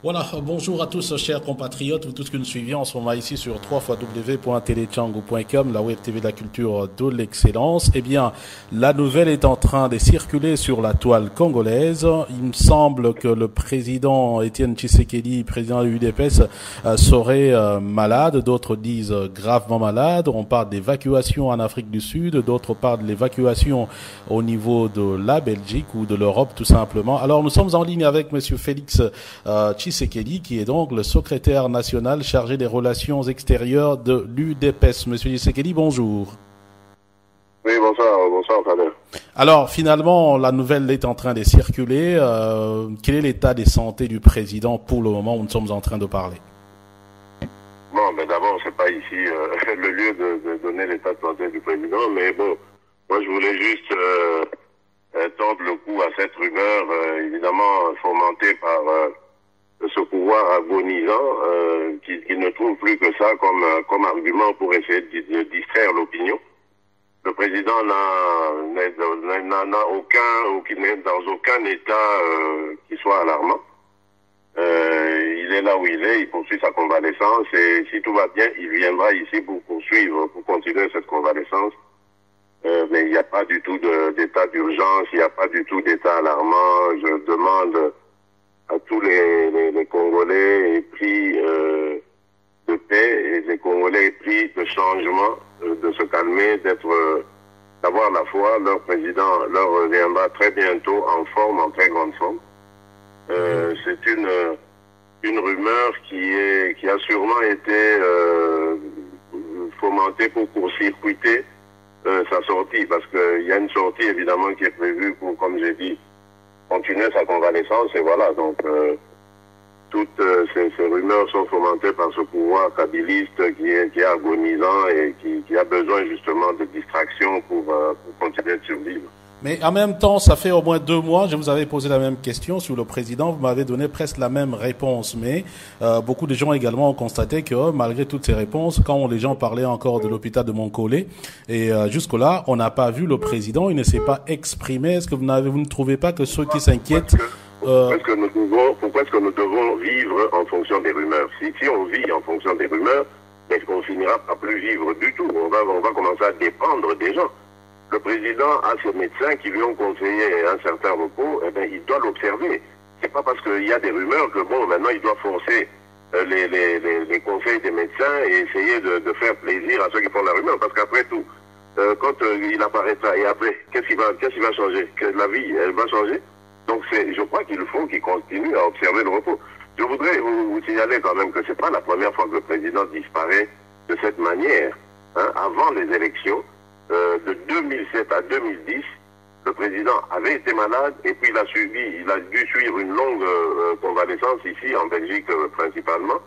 Voilà, bonjour à tous, chers compatriotes, vous tous que nous suivions en ce moment ici sur www.telechango.com, la web TV de la culture de l'excellence. Eh bien, la nouvelle est en train de circuler sur la toile congolaise. Il me semble que le président Étienne Tshisekedi, président de l'UDPS, serait malade. D'autres disent gravement malade. On parle d'évacuation en Afrique du Sud, d'autres parlent de l'évacuation au niveau de la Belgique ou de l'Europe tout simplement. Alors, nous sommes en ligne avec monsieur Félix Tshisekedi, qui est donc le secrétaire national chargé des relations extérieures de l'UDPS. Monsieur Tshisekedi, bonjour. Oui, bonsoir, Fabien. Alors, finalement, la nouvelle est en train de circuler. Quel est l'état de santé du président pour le moment où nous sommes en train de parler? Bon, mais d'abord, c'est pas ici le lieu de donner l'état de santé du président, mais bon, moi je voulais juste tordre le cou à cette rumeur, évidemment fomentée par ce pouvoir agonisant qui ne trouve plus que ça comme argument pour essayer de distraire l'opinion. Le président n'a aucun, ou qui n'est dans aucun état qui soit alarmant. Il est là où il est, il poursuit sa convalescence et si tout va bien, il viendra ici pour poursuivre, pour continuer cette convalescence. Mais il n'y a pas du tout d'état d'urgence, il n'y a pas du tout d'état alarmant. Je demande à tous les Congolais épris de paix et les Congolais épris de changement, de se calmer, d'avoir la foi. Leur président leur reviendra très bientôt en forme, en très grande forme. C'est une rumeur qui a sûrement été fomentée pour court-circuiter sa sortie, parce qu'il y a une sortie évidemment qui est prévue pour, comme j'ai dit, continuer sa convalescence, et voilà, donc toutes ces rumeurs sont fomentées par ce pouvoir kabiliste qui est agonisant et qui a besoin justement de distraction pour continuer de survivre. Mais en même temps, ça fait au moins 2 mois, je vous avais posé la même question sur le président, vous m'avez donné presque la même réponse, mais beaucoup de gens également ont constaté que malgré toutes ces réponses, quand les gens parlaient encore de l'hôpital de Montcollet, et jusque-là, on n'a pas vu le président, il ne s'est pas exprimé. Est-ce que vous ne trouvez pas que ceux qui s'inquiètent... Pourquoi est-ce que nous devons vivre en fonction des rumeurs? Si on vit en fonction des rumeurs, est-ce qu'on finira par plus vivre du tout? On va commencer à dépendre des gens. Le président a ses médecins qui lui ont conseillé un certain repos, eh bien, il doit l'observer. C'est pas parce qu'il y a des rumeurs que bon, maintenant il doit forcer les conseils des médecins et essayer de faire plaisir à ceux qui font la rumeur. Parce qu'après tout, quand il apparaîtra et après, qu'est-ce qui va changer? Que la vie, elle va changer? Donc je crois qu'il faut qu'il continue à observer le repos. Je voudrais vous signaler quand même que c'est pas la première fois que le président disparaît de cette manière. Hein. Avant les élections, de 2007 à 2010, le président avait été malade et puis il a dû suivre une longue convalescence ici en Belgique principalement.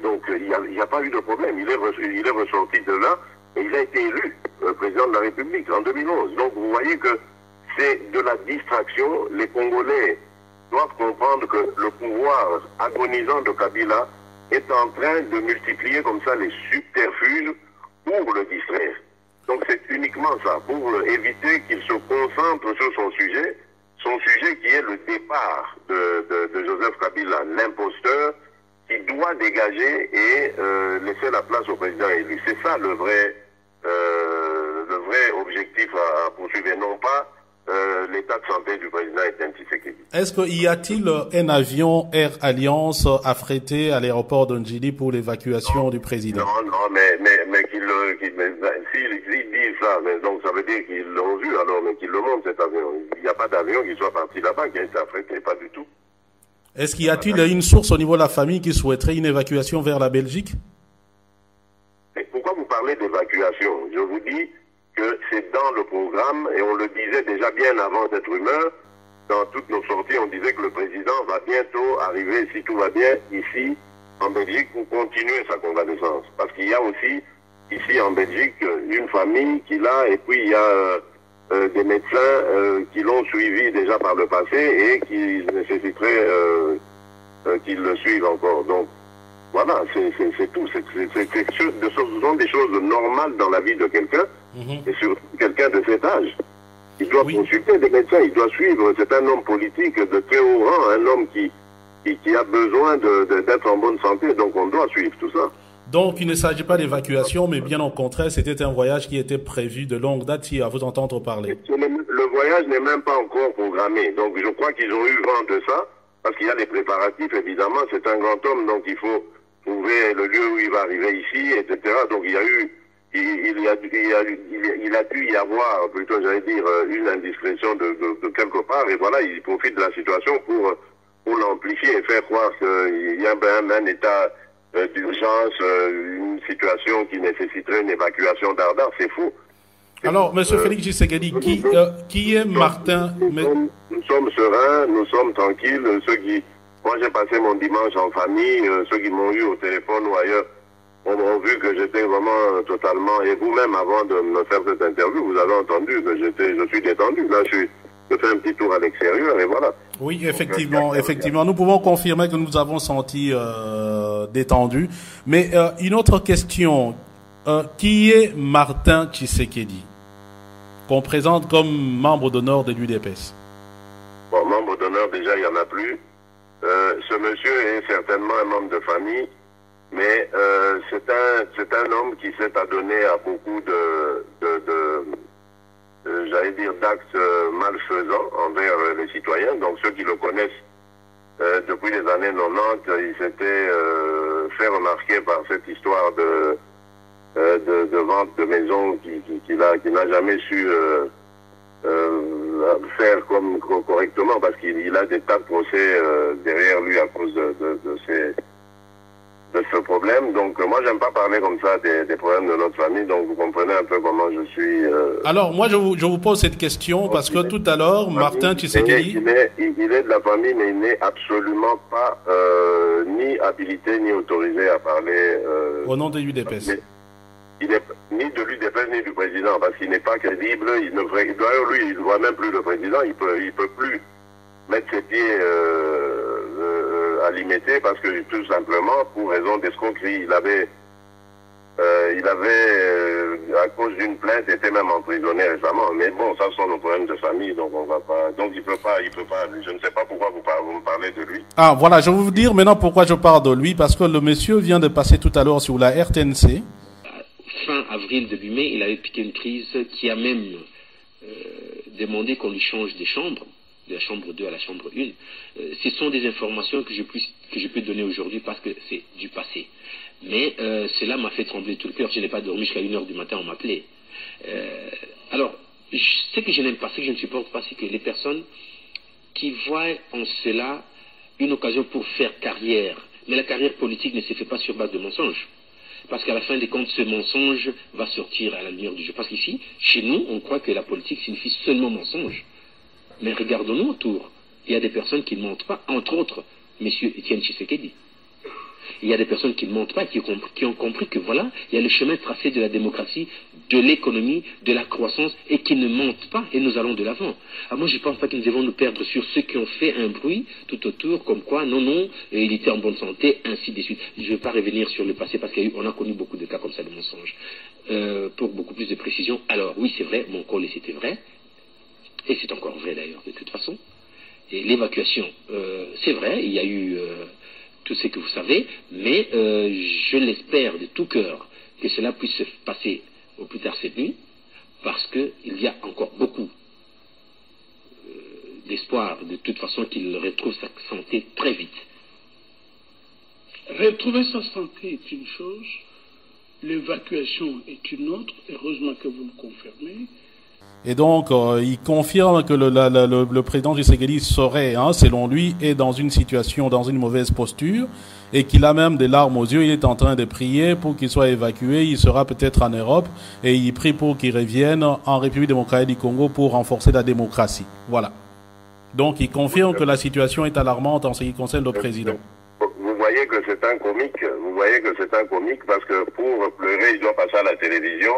Donc il n'y a pas eu de problème. Il est ressorti de là et il a été élu président de la République en 2011. Donc vous voyez que c'est de la distraction. Les Congolais doivent comprendre que le pouvoir agonisant de Kabila est en train de multiplier comme ça les subterfuges pour le distraire. Donc c'est uniquement ça, pour éviter qu'il se concentre sur son sujet qui est le départ de Joseph Kabila, l'imposteur, qui doit dégager et laisser la place au président élu. C'est ça le vrai objectif à poursuivre, et non pas l'état de santé du président Étienne Tshisekedi. Est-ce qu'il y a-t-il un avion Air Alliance affrété à l'aéroport de Njili pour l'évacuation du président? Non, mais s'ils disent ça, mais donc ça veut dire qu'ils l'ont vu alors, mais qu'ils le montrent cet avion. Il n'y a pas d'avion qui soit parti là-bas, qui a été affrété, pas du tout. Est-ce qu'il y a-t-il une source au niveau de la famille qui souhaiterait une évacuation vers la Belgique? Mais pourquoi vous parlez d'évacuation? Je vous dis que c'est dans le programme, et on le disait déjà bien avant cette rumeur, dans toutes nos sorties, on disait que le président va bientôt arriver, si tout va bien, ici, en Belgique, pour continuer sa convalescence. Parce qu'il y a aussi, ici en Belgique, une famille qui l'a, et puis il y a des médecins qui l'ont suivi déjà par le passé et qui nécessiteraient qu'ils le suivent encore. Donc, voilà, c'est tout. Ce sont des choses normales dans la vie de quelqu'un, et surtout quelqu'un de cet âge. Il doit consulter des médecins, il doit suivre. C'est un homme politique de très haut rang, un homme qui qui a besoin d'être en bonne santé. Donc on doit suivre tout ça. Donc il ne s'agit pas d'évacuation, mais bien au contraire, c'était un voyage qui était prévu de longue date, si à vous entendre parler. Le voyage n'est même pas encore programmé. Donc je crois qu'ils ont eu vent de ça, parce qu'il y a des préparatifs, évidemment. C'est un grand homme, donc il faut trouver le lieu où il va arriver ici, etc. Donc il y a eu, il a dû y avoir, plutôt j'allais dire, une indiscrétion de quelque part, et voilà, il profite de la situation pour l'amplifier et faire croire qu'il y a un état d'urgence, une situation qui nécessiterait une évacuation d'Ardar. C'est faux. Alors, M. Félix Tshisekedi, qui est Martin? Nous sommes sereins, nous sommes tranquilles. Moi j'ai passé mon dimanche en famille, ceux qui m'ont eu au téléphone ou ailleurs ont vu que j'étais vraiment totalement, et vous-même avant de me faire cette interview, vous avez entendu que je suis détendu. Là je fais un petit tour à l'extérieur et voilà. Oui, effectivement, nous pouvons confirmer que nous avons senti détendu. Mais une autre question, qui est Martin Tshisekedi, qu'on présente comme membre d'honneur de l'UDPS? Bon, membre d'honneur, déjà, il n'y en a plus. Ce monsieur est certainement un membre de famille, mais c'est un homme qui s'est adonné à beaucoup j'allais dire, d'actes malfaisants envers les citoyens. Donc ceux qui le connaissent depuis les années 90, il s'était fait remarquer par cette histoire de vente de maisons qu'il n'a jamais su faire correctement, parce qu'il a des tas de procès derrière lui à cause de ce problème. Donc moi j'aime pas parler comme ça des problèmes de notre famille, donc vous comprenez un peu comment je suis. Alors moi je vous pose cette question parce que tout à l'heure Martin Tshisekedi, il est de la famille, mais il n'est absolument pas ni habilité ni autorisé à parler au nom de l'UDPS. Il n'est ni de l'UDPS ni du président, parce qu'il n'est pas crédible. D'ailleurs lui il ne voit même plus le président, il peut plus mettre ses pieds à l'imiter, parce que tout simplement pour raison d'escroquerie, il avait à cause d'une plainte été même emprisonné récemment. Mais bon, ça sont nos problèmes de famille, donc on va pas. Donc il peut pas. Je ne sais pas pourquoi vous me parlez de lui. Ah voilà, je vais vous dire maintenant pourquoi je parle de lui, parce que le monsieur vient de passer tout à l'heure sur la RTNC. Fin avril, début mai, il avait piqué une crise qui a même demandé qu'on lui change des chambres, de la chambre 2 à la chambre 1. Ce sont des informations que je peux donner aujourd'hui parce que c'est du passé. Mais cela m'a fait trembler tout le cœur. Je n'ai pas dormi jusqu'à 1h du matin, on m'appelait. Alors, ce que je n'aime pas, ce que je ne supporte pas, c'est que les personnes qui voient en cela une occasion pour faire carrière, mais la carrière politique ne se fait pas sur base de mensonges. Parce qu'à la fin des comptes, ce mensonge va sortir à la lumière du jour. Parce qu'ici, chez nous, on croit que la politique signifie seulement mensonge. Mais regardons-nous autour. Il y a des personnes qui ne mentent pas, entre autres, M. Etienne Tshisekedi. Il y a des personnes qui ne mentent pas, qui ont compris que voilà, il y a le chemin tracé de la démocratie, de l'économie, de la croissance, et qui ne mentent pas, et nous allons de l'avant. Alors moi, je pense pas que nous devons nous perdre sur ceux qui ont fait un bruit tout autour, comme quoi, non, il était en bonne santé, ainsi de suite. Je ne vais pas revenir sur le passé, parce qu'on a connu beaucoup de cas comme ça de mensonges. Pour beaucoup plus de précision, alors oui, c'est vrai, mon col, c'était vrai, et c'est encore vrai d'ailleurs, de toute façon. Et l'évacuation, c'est vrai, il y a eu tout ce que vous savez, mais je l'espère de tout cœur que cela puisse se passer au plus tard cette nuit, parce qu'il y a encore beaucoup d'espoir, de toute façon, qu'il retrouve sa santé très vite. Retrouver sa santé est une chose, l'évacuation est une autre, heureusement que vous le confirmez. Et donc, il confirme que le président Tshisekedi serait, selon lui, est dans une situation, dans une mauvaise posture, et qu'il a même des larmes aux yeux. Il est en train de prier pour qu'il soit évacué. Il sera peut-être en Europe, et il prie pour qu'il revienne en République démocratique du Congo pour renforcer la démocratie. Voilà. Donc, il confirme que la situation est alarmante en ce qui concerne le président. Vous voyez que c'est un comique. Vous voyez que c'est un comique parce que pour pleurer, il doit passer à la télévision.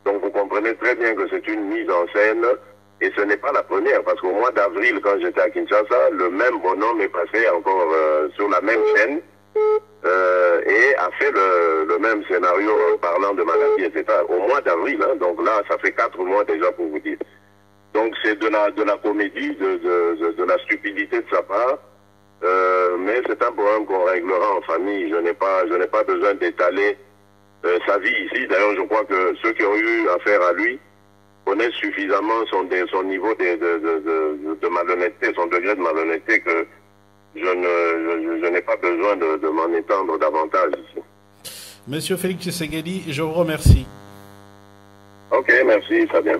Donc vous comprenez très bien que c'est une mise en scène, et ce n'est pas la première, parce qu'au mois d'avril, quand j'étais à Kinshasa, le même bonhomme est passé encore sur la même chaîne et a fait le même scénario en parlant de maladie, etc. Au mois d'avril, donc là, ça fait 4 mois déjà pour vous dire. Donc c'est de la comédie, de la stupidité de sa part, mais c'est un problème qu'on réglera en famille. Je n'ai pas besoin d'étaler sa vie ici. D'ailleurs, je crois que ceux qui ont eu affaire à lui connaissent suffisamment son niveau de malhonnêteté, son degré de malhonnêteté, que je n'ai pas besoin de m'en étendre davantage ici. Monsieur Félix Tshisekedi, je vous remercie. Ok, merci, Fabien.